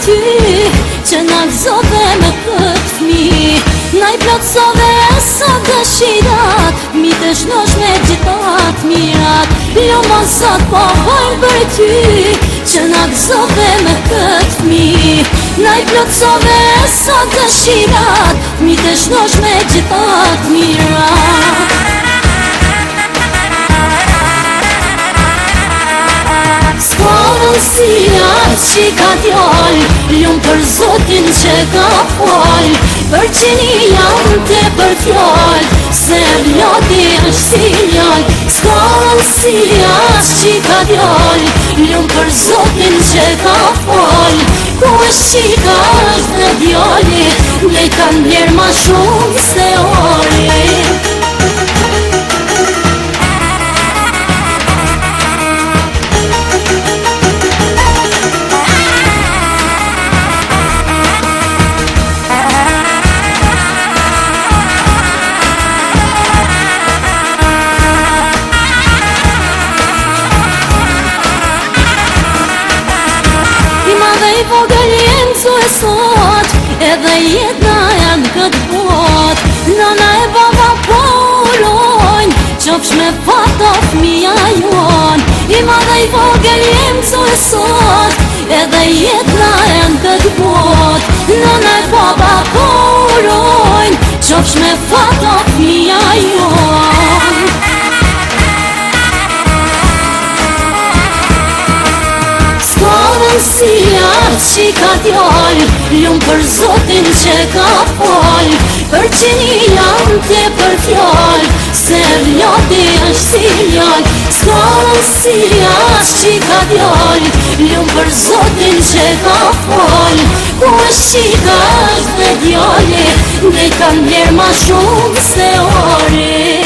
ty që na gëzove me këtë fmi. Na I plotësove sot dëshirat, mi të shnosh me gjithat mirat. Jo mos sot po vojnë për ty që na gëzove me këtë fmi. Na I plotësove sot dëshirat, mi të shnosh me gjithat mirat. Si atë që ka t'jall, lumë për Zotin që ka fal. Për qeni jam te për fjall, se vloti është sinjal. S'ka si atë që ka t'jall, lumë për Zotin që ka fal. Ku është që ka është në djalli, ne kanë blerë ma shumë se ori. Vogël jem co e sot, edhe jedna janë këtë bot. Nana e baba po urojnë, qofsh me fata fëmija jon. I madhe I vogël jem co e sot, edhe jedna janë këtë bot. Nana e baba po urojnë, qofsh me fata fëmija jon. Si atë që ka t'jall, lumë për Zotin që ka fal. Për qeni jam te për fjall, se vloti është sinjal. S'ka si atë që ka t'jall, lumë për Zotin që ka fal. Ku është që ka është në djalli, ne kanë blerë ma shumë se ori.